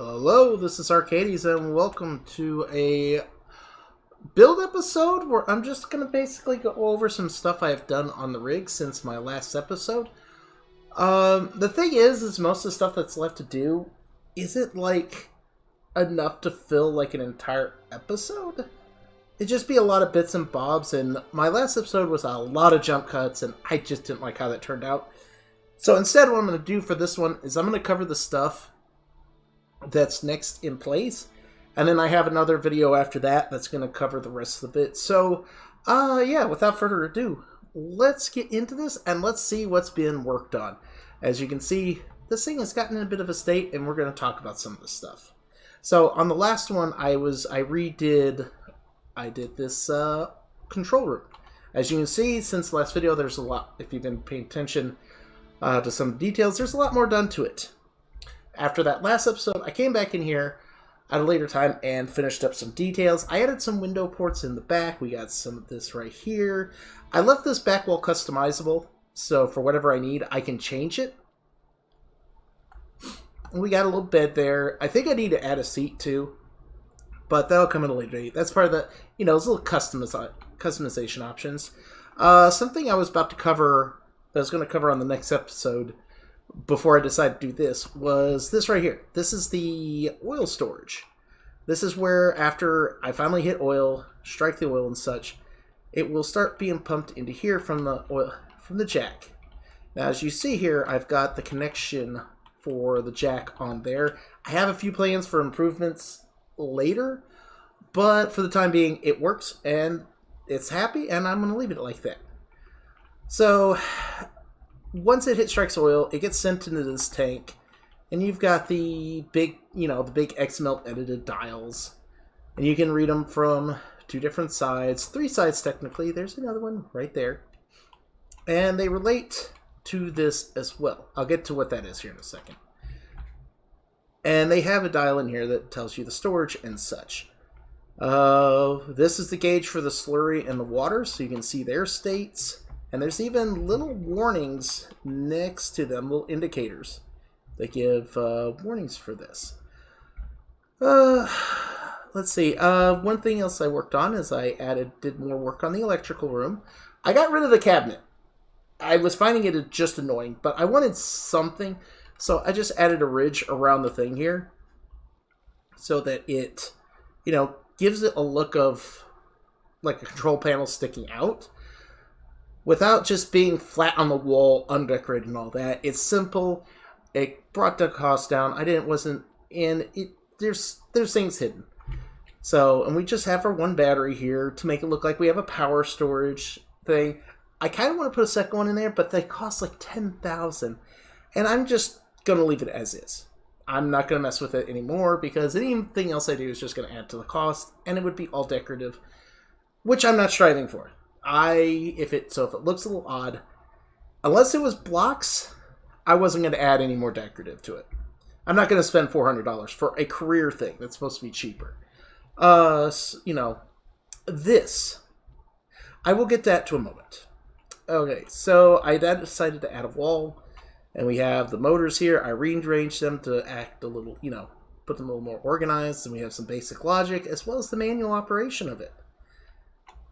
Hello, this is Arcades, and welcome to a build episode where I'm just going to basically go over some stuff I've done on the rig since my last episode. The thing is most of the stuff that's left to do isn't, enough to fill, an entire episode. It'd just be a lot of bits and bobs, and my last episode was a lot of jump cuts, and I just didn't like how that turned out. So instead, what I'm going to do for this one is I'm going to cover the stuff that's next in place, and then I have another video after that that's going to cover the rest of it. So yeah, without further ado, let's get into this and let's see what's being worked on. As you can see, this thing has gotten in a bit of a state, and we're going to talk about some of this stuff. So on the last one, I did this control room. As you can see, since the last video, there's a lot. If you've been paying attention to some details, there's a lot more done to it. After that last episode, I came back in here at a later time and finished up some details. I added some window ports in the back. We got some of this right here. I left this back wall customizable, so for whatever I need, I can change it. We got a little bed there. I think I need to add a seat too, but that'll come at a later date. That's part of the, those little customization options. Something I was about to cover, that I was going to cover on the next episode, before I decided to do this, was this right here. This is the oil storage. This is where, after I finally hit oil, strike the oil and such, it will start being pumped into here from the oil, from the jack. Now, as you see here, I've got the connection for the jack on there. I have a few plans for improvements later, but for the time being, it works and it's happy, and I'm going to leave it like that. So once it strikes oil, it gets sent into this tank, and you've got the big, the big XMelt edited dials, and you can read them from two different sides, three sides technically. There's another one right there, and they relate to this as well. I'll get to what that is here in a second. And they have a dial in here that tells you the storage and such. This is the gauge for the slurry and the water, so you can see their states. And there's even little warnings next to them, little indicators that give warnings for this. Let's see. One thing else I worked on is I did more work on the electrical room. I got rid of the cabinet. I was finding it just annoying, but I wanted something, so I just added a ridge around the thing here so that it, gives it a look of like a control panel sticking out, without just being flat on the wall, undecorated and all that. It's simple. It brought the cost down. There's things hidden. So, and we just have our one battery here to make it look like we have a power storage thing. I kind of want to put a second one in there, but they cost like $10,000. And I'm just going to leave it as is. I'm not going to mess with it anymore, because anything else I do is just going to add to the cost, and it would be all decorative, which I'm not striving for. If it looks a little odd, unless it was blocks, I wasn't going to add any more decorative to it. I'm not going to spend $400 for a career thing that's supposed to be cheaper. This, I will get that to a moment. Okay, so I then decided to add a wall, and we have the motors here. I rearranged them to act a little, put them a little more organized, and we have some basic logic as well as the manual operation of it.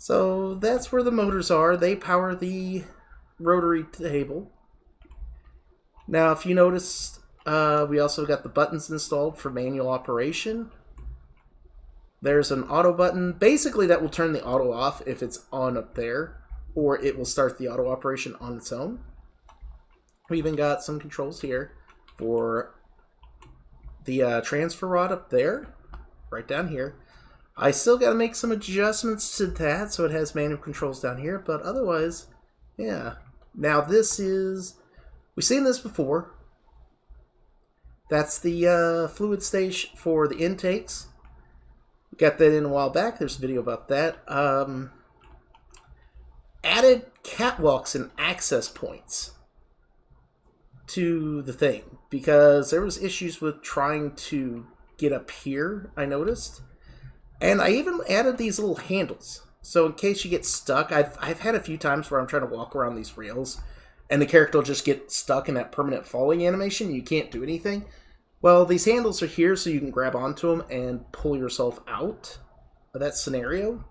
So that's where the motors are. They power the rotary table. Now, if you notice, we also got the buttons installed for manual operation. There's an auto button. Basically, that will turn the auto off if it's on up there, or it will start the auto operation on its own. We even got some controls here for the transfer rod up there, right down here. I still got to make some adjustments to that, so it has manual controls down here, but otherwise, yeah. Now this is, we've seen this before. That's the fluid stage for the intakes. We got that in a while back. There's a video about that. Added catwalks and access points to the thing, because there was issues with trying to get up here, I noticed. And I even added these little handles. So in case you get stuck, I've had a few times where I'm trying to walk around these rails, and the character will just get stuck in that permanent falling animation. You can't do anything. Well, these handles are here so you can grab onto them and pull yourself out of that scenario.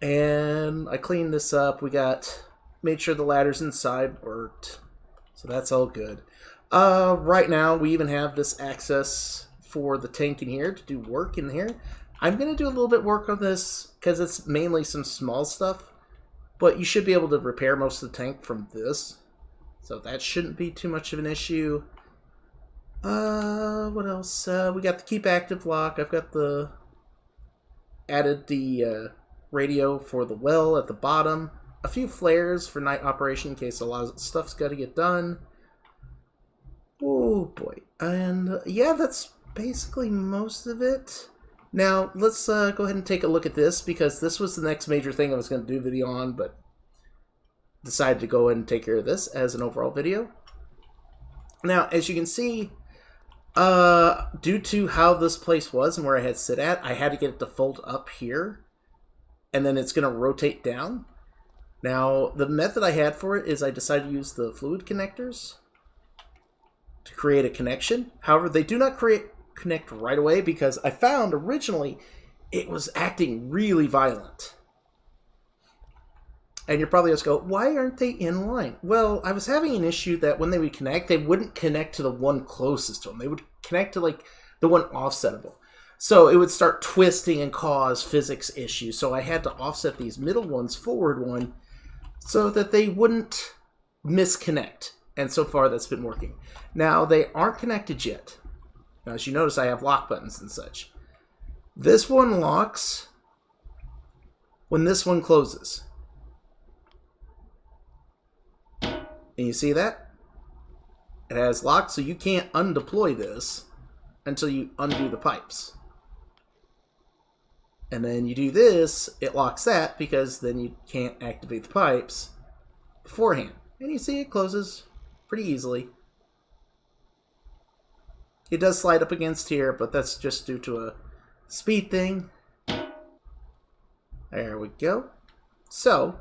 And I cleaned this up. Made sure the ladders inside worked. So that's all good. Right now, we even have this access for the tank in here to do work in here. I'm going to do a little bit work on this because it's mainly some small stuff. But you should be able to repair most of the tank from this. So that shouldn't be too much of an issue. What else? We got the keep active lock. I've got added the radio for the well at the bottom. A few flares for night operation in case a lot of stuff's got to get done. Oh boy. And yeah, that's basically most of it. Now, let's go ahead and take a look at this, because this was the next major thing I was going to do a video on, but decided to go ahead and take care of this as an overall video. Now, as you can see, due to how this place was and where I had sit at, I had to get it to fold up here, and then it's going to rotate down. Now, the method I had for it is I decided to use the fluid connectors to create a connection. However, they do not connect right away, because I found originally it was acting really violent. And you're probably just go, why aren't they in line? Well, I was having an issue that when they would connect, they wouldn't connect to the one closest to them. They would connect to like the one offsetable. So it would start twisting and cause physics issues. So I had to offset these middle ones, forward one, so that they wouldn't misconnect. And so far that's been working. Now they aren't connected yet. Now, as you notice, I have lock buttons and such. This one locks when this one closes. And you see that? It has locked, so you can't undeploy this until you undo the pipes. And then you do this, it locks that, because then you can't activate the pipes beforehand. And you see it closes pretty easily. It does slide up against here, but that's just due to a speed thing. There we go. So,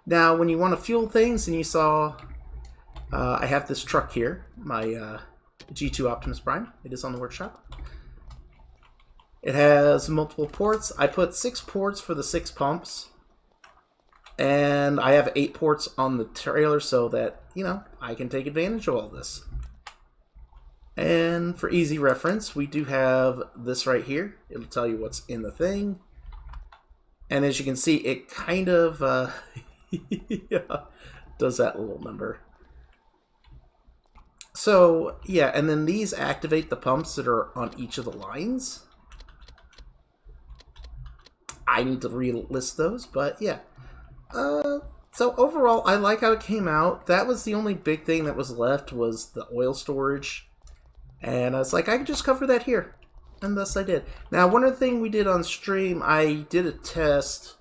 now when you want to fuel things, and you saw I have this truck here, my G2 Optimus Prime. It is on the workshop. It has multiple ports. I put 6 ports for the 6 pumps. And I have 8 ports on the trailer so that, you know, I can take advantage of all this. And for easy reference, we do have this right here. It'll tell you what's in the thing. And as you can see, it kind of yeah, does that little number. So, yeah, and then these activate the pumps that are on each of the lines. I need to relist those, but yeah. So overall, I like how it came out. That was the only big thing that was left, was the oil storage. And I was like, I could just cover that here. And thus I did. Now, one other thing we did on stream, I did a test.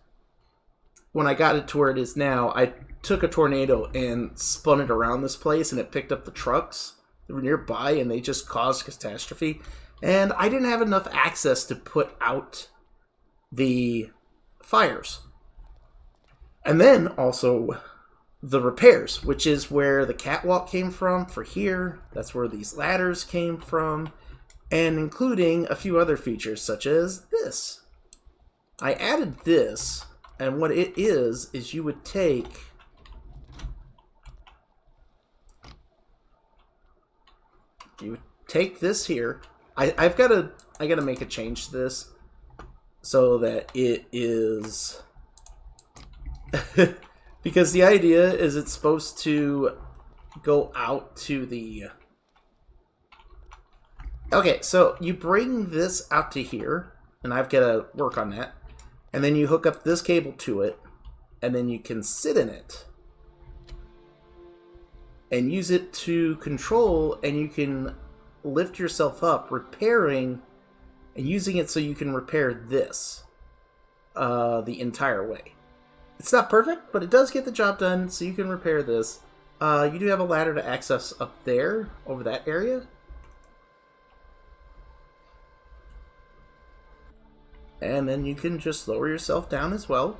When I got it to where it is now, I took a tornado and spun it around this place, and it picked up the trucks that were nearby, and they just caused catastrophe. And I didn't have enough access to put out the fires. And then also the repairs, which is where the catwalk came from for here. That's where these ladders came from, and including a few other features such as this. I added this, and what it is you would take this here. I gotta make a change to this so that it is because the idea is it's supposed to go out to the... Okay, so you bring this out to here, and I've got to work on that. And then you hook up this cable to it, and then you can sit in it and use it to control, and you can lift yourself up, repairing, and using it so you can repair this the entire way. It's not perfect, but it does get the job done, so you can repair this. You do have a ladder to access up there, over that area. And then you can just lower yourself down as well.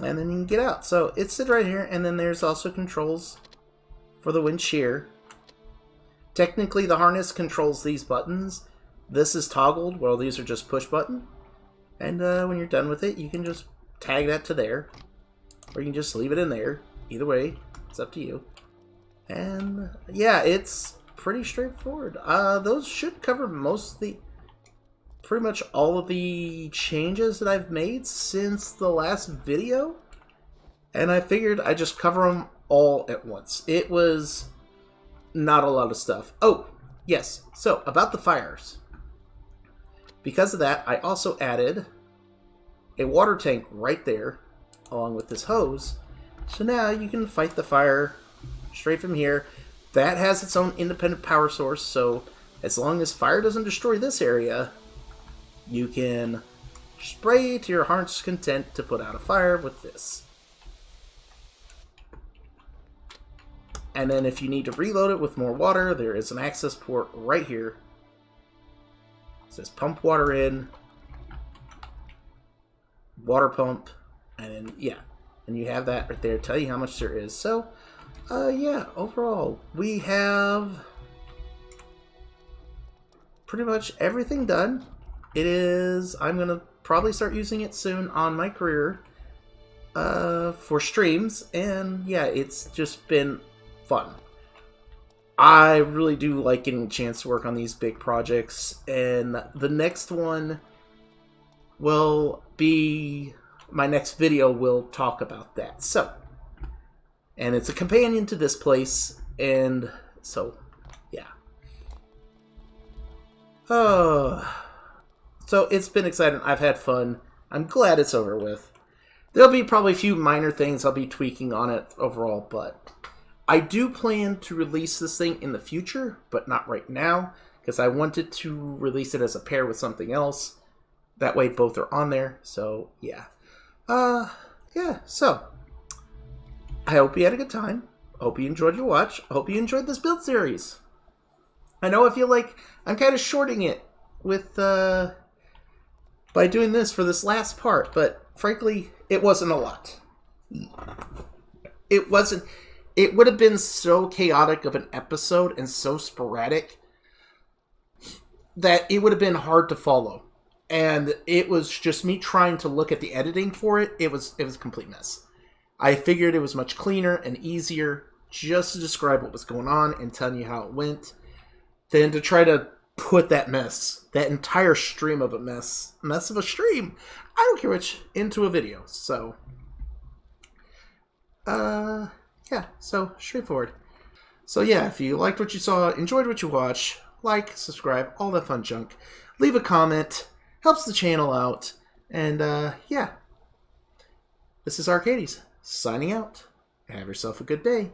and then you can get out. So it's sit right here, and then there's also controls for the wind shear. Technically, the harness controls these buttons. This is toggled, while these are just push button. And when you're done with it, you can just tag that to there, or you can just leave it in there. Either way, it's up to you. And yeah, it's pretty straightforward. Those should cover pretty much all of the changes that I've made since the last video. And I figured I'd just cover them all at once. It was not a lot of stuff. Oh, yes. So, about the fires. Because of that, I also added a water tank right there, along with this hose. So now you can fight the fire straight from here. That has its own independent power source, so as long as fire doesn't destroy this area, you can spray to your heart's content to put out a fire with this. And then if you need to reload it with more water, there is an access port right here. It says pump water in, water pump, and then, yeah. And you have that right there to tell you how much there is. So, yeah, overall, we have pretty much everything done. I'm going to probably start using it soon on my career for streams. And, yeah, it's just been fun. I really do like getting a chance to work on these big projects. And the next one will be... my next video will talk about that. So, and it's a companion to this place, and so, yeah. So it's been exciting. I've had fun. I'm glad it's over with. There'll be probably a few minor things I'll be tweaking on it overall, but I do plan to release this thing in the future, but not right now, because I wanted to release it as a pair with something else. That way both are on there, so yeah. Yeah, so I hope you had a good time. I hope you enjoyed your watch. I hope you enjoyed this build series. I know I feel like I'm kind of shorting it with, by doing this for this last part, but frankly, it wasn't a lot. It would have been so chaotic of an episode and so sporadic that it would have been hard to follow. And it was just me trying to look at the editing for it. It was a complete mess. I figured it was much cleaner and easier just to describe what was going on and telling you how it went than to try to put that mess, that entire stream of a mess of a stream, I don't care which, into a video. So, yeah, so straightforward. So yeah, if you liked what you saw, enjoyed what you watched, like, subscribe, all that fun junk. Leave a comment. Helps the channel out. And, yeah. This is Arcades, signing out. Have yourself a good day.